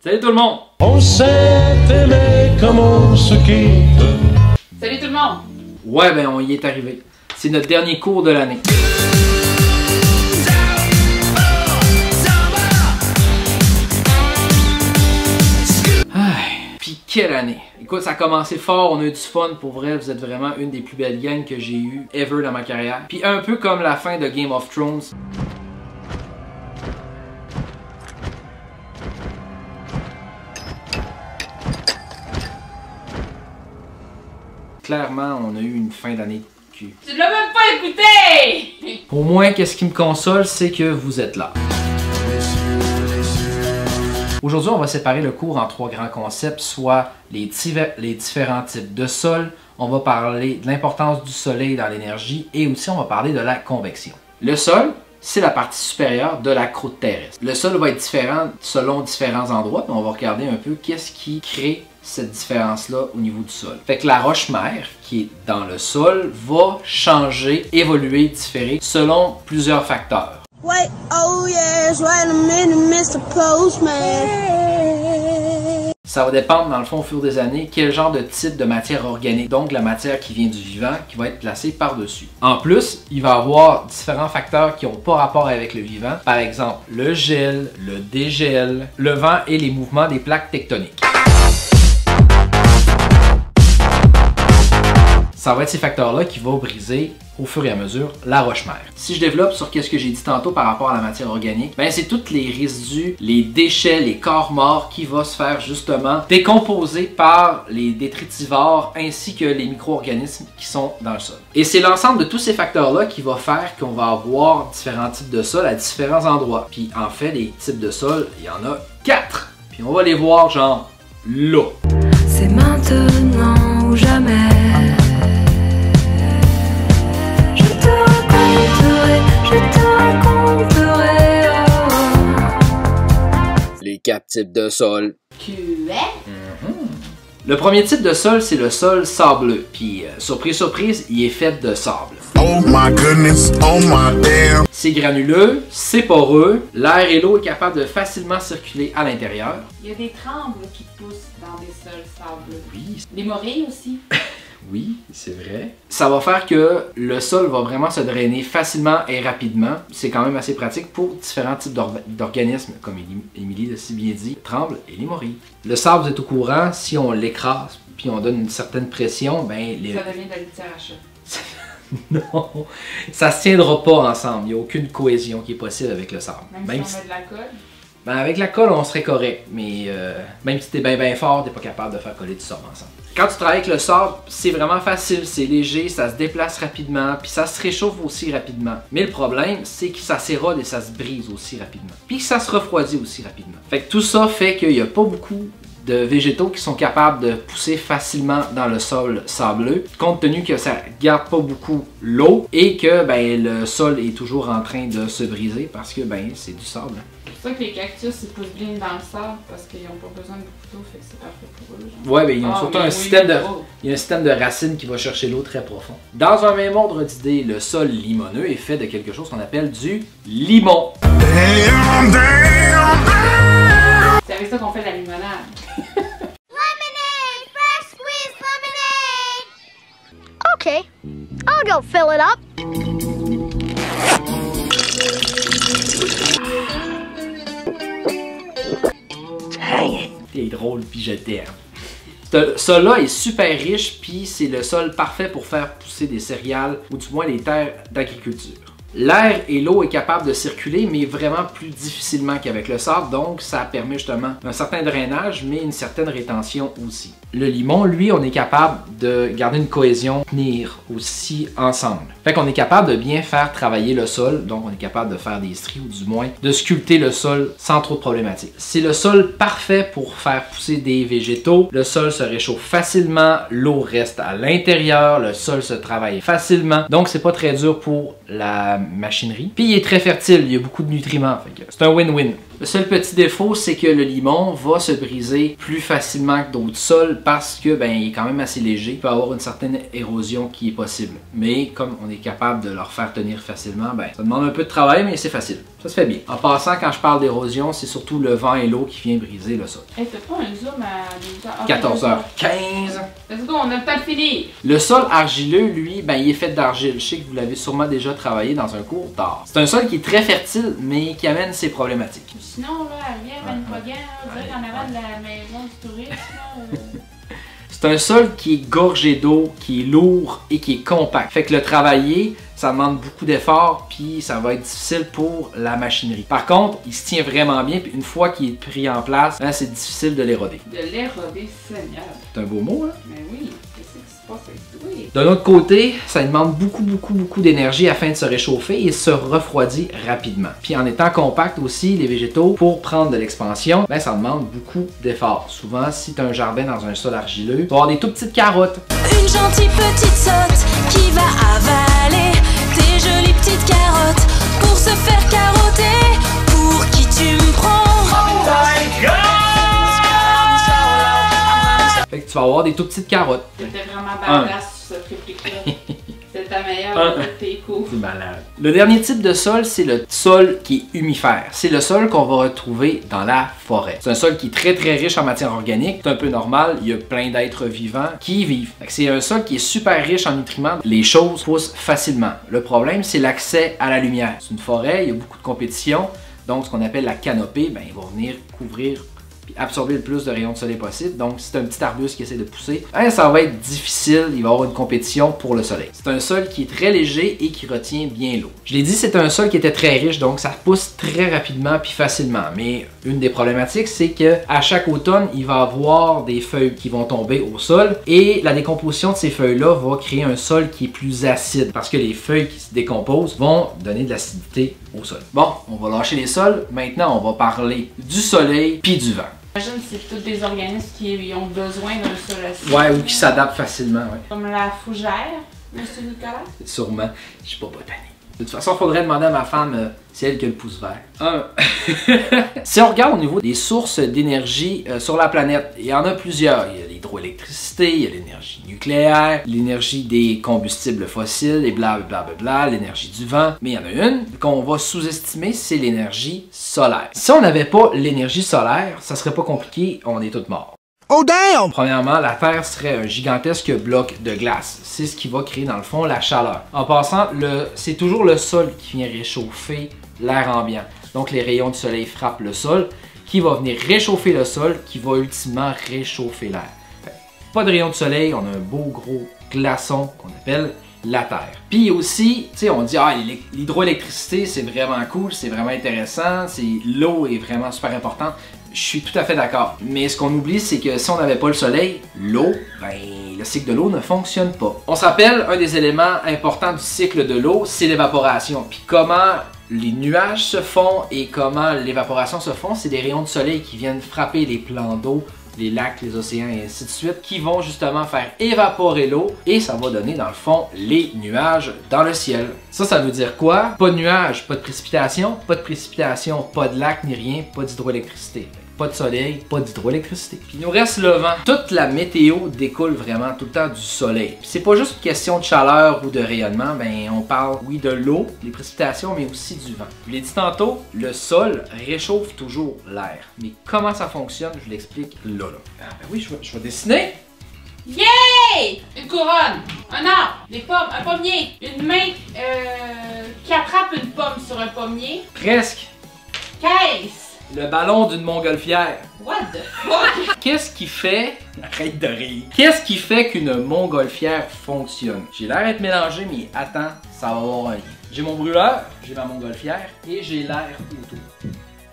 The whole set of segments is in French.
Salut tout le monde! On s'est aimé comme on se quitte. Salut tout le monde! Ouais, ben on y est arrivé. C'est notre dernier cours de l'année. Puis quelle année! Écoute, ça a commencé fort, on a eu du fun, pour vrai, vous êtes vraiment une des plus belles gangs que j'ai eues ever dans ma carrière. Puis un peu comme la fin de Game of Thrones. Clairement, on a eu une fin d'année de cul. Tu l'as même pas écouté! Au moins, qu'est-ce qui me console, c'est que vous êtes là. Aujourd'hui, on va séparer le cours en trois grands concepts, soit les différents types de sol, on va parler de l'importance du soleil dans l'énergie et aussi on va parler de la convection. Le sol, c'est la partie supérieure de la croûte terrestre. Le sol va être différent selon différents endroits, mais on va regarder un peu qu'est-ce qui crée cette différence-là au niveau du sol. Fait que la roche-mère, qui est dans le sol, va changer, évoluer, différer selon plusieurs facteurs. Wait, oh yes, wait a minute, Mr. Postman. Ça va dépendre, dans le fond, au fur des années, quel genre de type de matière organique, donc la matière qui vient du vivant, qui va être placée par-dessus. En plus, il va y avoir différents facteurs qui n'ont pas rapport avec le vivant, par exemple le gel, le dégel, le vent et les mouvements des plaques tectoniques. Ça va être ces facteurs-là qui vont briser au fur et à mesure la roche-mère. Si je développe sur ce que j'ai dit tantôt par rapport à la matière organique, ben c'est tous les résidus, les déchets, les corps morts qui vont se faire justement décomposer par les détritivores ainsi que les micro-organismes qui sont dans le sol. Et c'est l'ensemble de tous ces facteurs-là qui va faire qu'on va avoir différents types de sols à différents endroits. Puis en fait, les types de sols, il y en a 4. Puis on va les voir genre là. C'est maintenant ou jamais. Les 4 types de sol. Tu es? Le premier type de sol, c'est le sol sableux. Puis, surprise, surprise, il est fait de sable. Oh my goodness, oh my damn. C'est granuleux, c'est poreux, l'air et l'eau est capable de facilement circuler à l'intérieur. Il y a des trembles qui poussent dans des sols sableux. Oui, Des morilles aussi. oui, c'est vrai. Ça va faire que le sol va vraiment se drainer facilement et rapidement. C'est quand même assez pratique pour différents types d'organismes, comme Émilie l'a si bien dit, les trembles et les morilles. Le sable, vous êtes au courant, si on l'écrase puis on donne une certaine pression, ben Ça devient de la litière à chat. non, ça se tiendra pas ensemble. Il n'y a aucune cohésion qui est possible avec le sable. Même si on met de la colle. Ben avec la colle, on serait correct, mais même si t'es bien fort, t'es pas capable de faire coller du sable ensemble. Quand tu travailles avec le sable, c'est vraiment facile, c'est léger, ça se déplace rapidement, puis ça se réchauffe aussi rapidement. Mais le problème, c'est que ça s'érode et ça se brise aussi rapidement. Puis que ça se refroidit aussi rapidement. Fait que tout ça fait qu'il n'y a pas beaucoup de végétaux qui sont capables de pousser facilement dans le sol sableux, compte tenu que ça garde pas beaucoup l'eau et que ben, le sol est toujours en train de se briser parce que ben, c'est du sable. C'est pour ça que les cactus ils poussent bien dans le sable parce qu'ils n'ont pas besoin de beaucoup d'eau, fait que c'est parfait pour eux. Genre. Ouais, ben ils ont surtout mais un oui, système de. oh. Il y a un système de racines qui va chercher l'eau très profond. Dans un même ordre d'idée, le sol limoneux est fait de quelque chose qu'on appelle du limon. Damn, damn, damn. C'est avec ça qu'on fait de la limonade. Lemonade! Fresh squeezed lemonade! Okay, I'll go fill it up. T'es drôle, puis je t'aime. Ce sol-là est super riche, puis c'est le sol parfait pour faire pousser des céréales, ou du moins les terres d'agriculture. L'air et l'eau est capable de circuler, mais vraiment plus difficilement qu'avec le sable, donc ça permet justement un certain drainage, mais une certaine rétention aussi. Le limon, lui, on est capable de garder une cohésion, tenir aussi ensemble. Fait qu'on est capable de bien faire travailler le sol, donc on est capable de faire des stries, ou du moins de sculpter le sol sans trop de problématiques. C'est le sol parfait pour faire pousser des végétaux, le sol se réchauffe facilement, l'eau reste à l'intérieur, le sol se travaille facilement, donc c'est pas très dur pour la machinerie. Puis il est très fertile, il y a beaucoup de nutriments, c'est un win-win. Le seul petit défaut, c'est que le limon va se briser plus facilement que d'autres sols parce que ben, il est quand même assez léger. Il peut avoir une certaine érosion qui est possible. Mais comme on est capable de leur faire tenir facilement, ben, ça demande un peu de travail, mais c'est facile. Ça se fait bien. En passant, quand je parle d'érosion, c'est surtout le vent et l'eau qui vient briser le sol. Hey, t'as pas un zoom à 14h15. Let's go, on a le temps de finir. Le sol argileux, lui, ben, il est fait d'argile. Je sais que vous l'avez sûrement déjà travaillé dans un cours d'art. C'est un sol qui est très fertile, mais qui amène ses problématiques. Sinon, là, elle vient Manicouagan, direct en avant de la maison du tourisme. C'est un sol qui est gorgé d'eau, qui est lourd et qui est compact. Fait que le travailler, ça demande beaucoup d'efforts, puis ça va être difficile pour la machinerie. Par contre, il se tient vraiment bien, puis une fois qu'il est pris en place, hein, c'est difficile de l'éroder. De l'éroder, Seigneur. C'est un beau mot, hein? Mais oui, qu'est-ce qui se passe avec toi? D'un autre côté, ça demande beaucoup d'énergie afin de se réchauffer et se refroidit rapidement. Puis en étant compact aussi, les végétaux, pour prendre de l'expansion, ben ça demande beaucoup d'efforts. Souvent, si tu as un jardin dans un sol argileux, tu vas avoir des tout petites carottes. Une gentille petite sotte qui va avaler tes jolies petites carottes pour se faire carotter. Pour qui tu me prends? Oh my God! Fait que tu vas avoir des tout petites carottes. C'était vraiment badass sur cette réplique-là. C'est ta meilleure de tes coups. C'est malade. Le dernier type de sol, c'est le sol qui est humifère. C'est le sol qu'on va retrouver dans la forêt. C'est un sol qui est très riche en matière organique. C'est un peu normal, il y a plein d'êtres vivants qui y vivent. C'est un sol qui est super riche en nutriments. Les choses poussent facilement. Le problème, c'est l'accès à la lumière. C'est une forêt, il y a beaucoup de compétition. Donc, ce qu'on appelle la canopée, ben, il va venir couvrir absorber le plus de rayons de soleil possible. Donc, si c'est un petit arbuste qui essaie de pousser, hein, ça va être difficile. Il va y avoir une compétition pour le soleil. C'est un sol qui est très léger et qui retient bien l'eau. Je l'ai dit, c'est un sol qui était très riche, donc ça pousse très rapidement puis facilement. Mais une des problématiques, c'est que à chaque automne, il va y avoir des feuilles qui vont tomber au sol et la décomposition de ces feuilles-là va créer un sol qui est plus acide parce que les feuilles qui se décomposent vont donner de l'acidité au sol. Bon, on va lâcher les sols. Maintenant, on va parler du soleil puis du vent. J'imagine que c'est tous des organismes qui ont besoin d'un sol acide. Ouais, ou qui s'adaptent facilement, ouais. Comme la fougère, monsieur Nicolas? Sûrement. Je suis pas botanique. De toute façon, il faudrait demander à ma femme si elle qui a le pouce vert. Si on regarde au niveau des sources d'énergie sur la planète, il y en a plusieurs. Il y a l'hydroélectricité, il y a l'énergie nucléaire, l'énergie des combustibles fossiles et blablabla, l'énergie du vent. Mais il y en a une qu'on va sous-estimer, c'est l'énergie solaire. Si on n'avait pas l'énergie solaire, ça serait pas compliqué, on est tous morts. Oh damn! Premièrement, la Terre serait un gigantesque bloc de glace. C'est ce qui va créer dans le fond la chaleur. En passant, c'est toujours le sol qui vient réchauffer l'air ambiant. Donc les rayons du soleil frappent le sol, qui va venir réchauffer le sol, qui va ultimement réchauffer l'air. Pas de rayons de soleil, on a un beau gros glaçon qu'on appelle la Terre. Puis aussi, tu sais, on dit ah l'hydroélectricité c'est vraiment cool, c'est vraiment intéressant, l'eau est vraiment super importante. Je suis tout à fait d'accord. Mais ce qu'on oublie, c'est que si on n'avait pas le soleil, l'eau, ben le cycle de l'eau ne fonctionne pas. On se rappelle, un des éléments importants du cycle de l'eau, c'est l'évaporation. Puis comment les nuages se font et comment l'évaporation se font, c'est des rayons de soleil qui viennent frapper les plans d'eau, les lacs, les océans et ainsi de suite, qui vont justement faire évaporer l'eau et ça va donner dans le fond les nuages dans le ciel. Ça veut dire quoi? Pas de nuages, pas de précipitation, pas de lac ni rien, pas d'hydroélectricité. Pas de soleil, pas d'hydroélectricité. Puis il nous reste le vent. Toute la météo découle vraiment tout le temps du soleil. Puis c'est pas juste une question de chaleur ou de rayonnement, ben on parle oui de l'eau, des précipitations, mais aussi du vent. Je l'ai dit tantôt, le sol réchauffe toujours l'air. Mais comment ça fonctionne, je vous l'explique là. Ah ben oui, je vais dessiner. Yay! Une couronne, un arbre, des pommes, un pommier, une main qui attrape une pomme sur un pommier. Presque. Caisse. Le ballon d'une montgolfière. What the fuck? Qu'est-ce qui fait... Arrête de rire. Qu'est-ce qui fait qu'une montgolfière fonctionne? J'ai l'air d'être mélangé, mais attends, ça va avoir un lien. J'ai mon brûleur, j'ai ma montgolfière et j'ai l'air autour.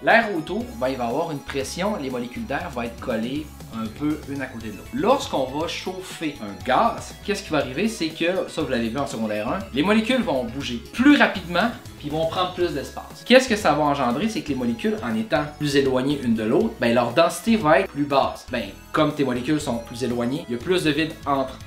L'air autour, ben, il va avoir une pression, les molécules d'air vont être collées un peu une à côté de l'autre. Lorsqu'on va chauffer un gaz, qu'est-ce qui va arriver? C'est que, ça vous l'avez vu en secondaire 1, les molécules vont bouger plus rapidement puis vont prendre plus d'espace. Qu'est-ce que ça va engendrer? C'est que les molécules, en étant plus éloignées une de l'autre, ben, leur densité va être plus basse. Ben, comme tes molécules sont plus éloignées, il y a plus de vide entre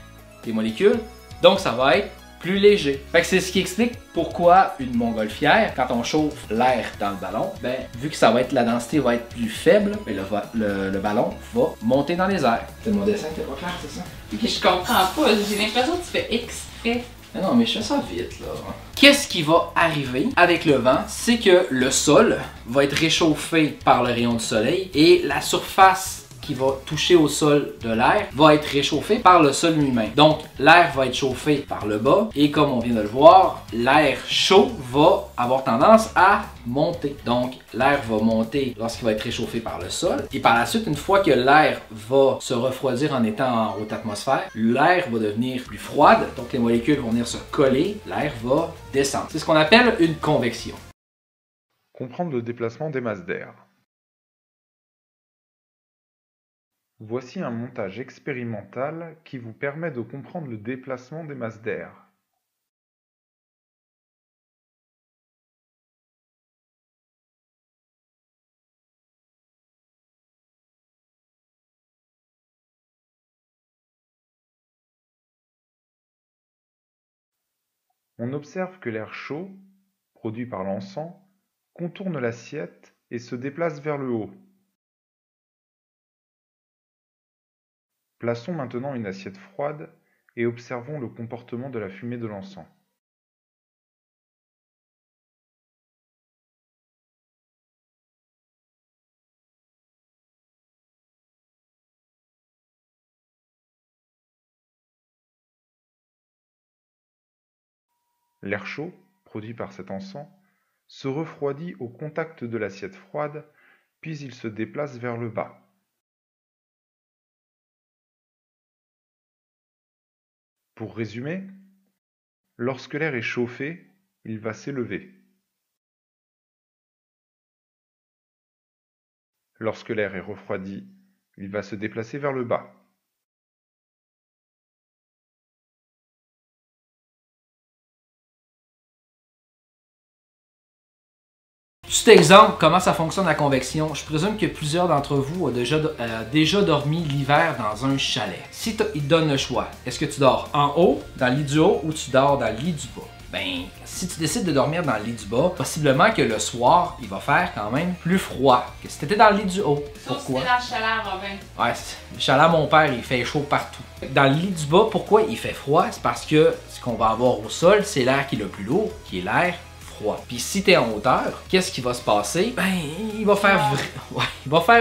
tes molécules, donc ça va être plus léger. Fait que c'est ce qui explique pourquoi une montgolfière, quand on chauffe l'air dans le ballon, ben vu que ça va être, la densité va être plus faible, ben, le ballon va monter dans les airs. C'est mon dessin qui était pas clair, c'est ça? Puis je comprends pas, j'ai l'impression que tu fais exprès. Mais non, mais je fais ça vite, là. Qu'est-ce qui va arriver avec le vent? C'est que le sol va être réchauffé par le rayon du soleil et la surface qui va toucher au sol de l'air va être réchauffée par le sol lui-même. Donc, l'air va être chauffé par le bas et comme on vient de le voir, l'air chaud va avoir tendance à monter. Donc, l'air va monter lorsqu'il va être réchauffé par le sol et par la suite, une fois que l'air va se refroidir en étant en haute atmosphère, l'air va devenir plus froide, donc les molécules vont venir se coller, l'air va descendre. C'est ce qu'on appelle une convection. Comprendre le déplacement des masses d'air. Voici un montage expérimental qui vous permet de comprendre le déplacement des masses d'air. On observe que l'air chaud, produit par l'encens, contourne l'assiette et se déplace vers le haut. Plaçons maintenant une assiette froide et observons le comportement de la fumée de l'encens. L'air chaud, produit par cet encens, se refroidit au contact de l'assiette froide, puis il se déplace vers le bas. Pour résumer, lorsque l'air est chauffé, il va s'élever. Lorsque l'air est refroidi, il va se déplacer vers le bas. Petit exemple, comment ça fonctionne la convection. Je présume que plusieurs d'entre vous ont déjà dormi l'hiver dans un chalet. Si il te donne le choix, est-ce que tu dors en haut, dans le lit du haut, ou tu dors dans le lit du bas? Ben, si tu décides de dormir dans le lit du bas, possiblement que le soir, il va faire quand même plus froid que si tu étais dans le lit du haut. Pourquoi? Sauf si t'es dans le chalet, Robin. Ouais, le chalet à mon père, il fait chaud partout. Dans le lit du bas, pourquoi il fait froid? C'est parce que ce qu'on va avoir au sol, c'est l'air qui est le plus lourd, qui est l'air froid. Puis si tu es en hauteur, qu'est-ce qui va se passer? Ben, il va faire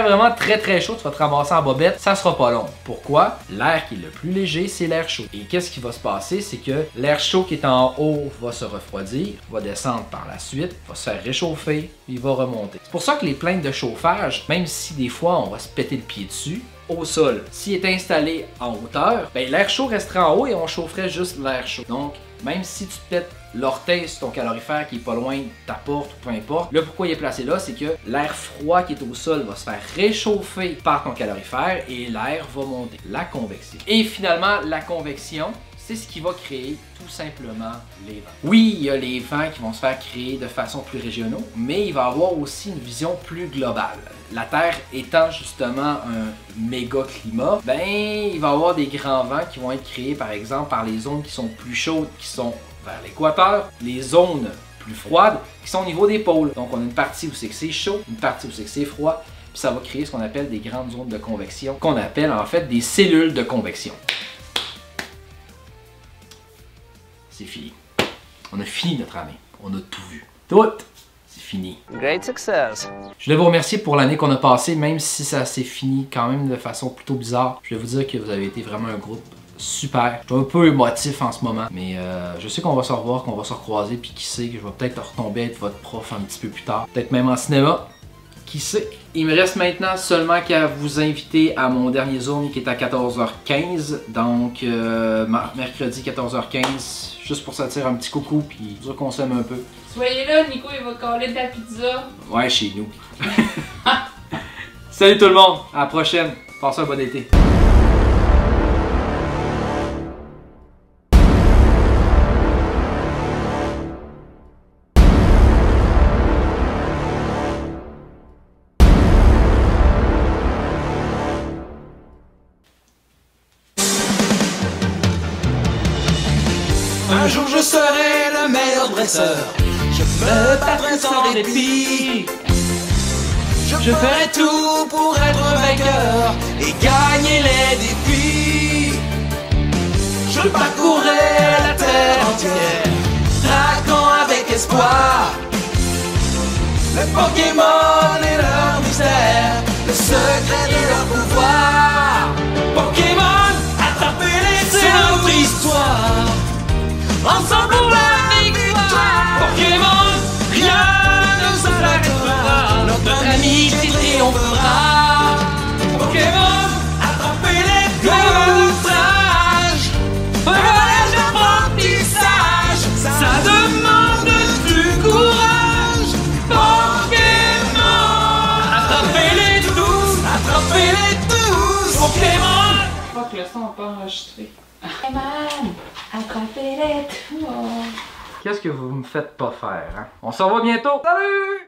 vraiment très chaud, tu vas te ramasser en bobette, ça sera pas long. Pourquoi? L'air qui est le plus léger, c'est l'air chaud. Et qu'est-ce qui va se passer? C'est que l'air chaud qui est en haut va se refroidir, va descendre par la suite, va se faire réchauffer, puis il va remonter. C'est pour ça que les plaintes de chauffage, même si des fois on va se péter le pied dessus, au sol, s'il est installé en hauteur, ben l'air chaud resterait en haut et on chaufferait juste l'air chaud. Donc, même si tu te pètes l'orteil sur ton calorifère qui est pas loin de ta porte ou peu importe, là pourquoi il est placé là, c'est que l'air froid qui est au sol va se faire réchauffer par ton calorifère et l'air va monter. La convection. Et finalement, la convection, c'est ce qui va créer tout simplement les vents. Oui, il y a les vents qui vont se faire créer de façon plus régionale, mais il va y avoir aussi une vision plus globale. La Terre étant justement un méga climat, ben il va y avoir des grands vents qui vont être créés par exemple par les zones qui sont plus chaudes, qui sont vers l'équateur, les zones plus froides qui sont au niveau des pôles. Donc on a une partie où c'est que c'est chaud, une partie où c'est que c'est froid, puis ça va créer ce qu'on appelle des grandes zones de convection, qu'on appelle en fait des cellules de convection. C'est fini. On a fini notre année. On a tout vu. Tout! C'est fini. Great success. Je voulais vous remercier pour l'année qu'on a passée, même si ça s'est fini quand même de façon plutôt bizarre. Je vais vous dire que vous avez été vraiment un groupe super. Je suis un peu émotif en ce moment, mais je sais qu'on va se revoir, qu'on va se recroiser, puis qui sait que je vais peut-être retomber être votre prof un petit peu plus tard. Peut-être même en cinéma. Qui sait? Il me reste maintenant seulement qu'à vous inviter à mon dernier Zoom qui est à 14h15. Donc, mercredi 14h15, juste pour sortir un petit coucou, puis dire qu'on s'aime un peu. Soyez là, Nico, il va coller de la pizza. Ouais, chez nous. Salut tout le monde, à la prochaine. Passez un bon été. Un jour je serai le meilleur dresseur. Je me battrai sans répit. Je ferai tout pour être vainqueur et gagner les défis. Je parcourrai la terre entière, traquant avec espoir les Pokémon et leur mystère, le secret de leur pouvoir. Pokémon, attrapez-les, c'est notre histoire. Ensemble pour la victoire. Pokémon, rien ne nous arrêtera. Notre amitié triomphera. Pokémon, attrapez-les comme outrage. Un voyage d'apprentissage, ça demande du courage. Pokémon, attrapez-les tous. Pokémon. Je crois que le son n'a pas enregistré. Pokémon, attrapez-les tous. Qu'est-ce que vous me faites pas faire, hein? On se revoit bientôt! Salut!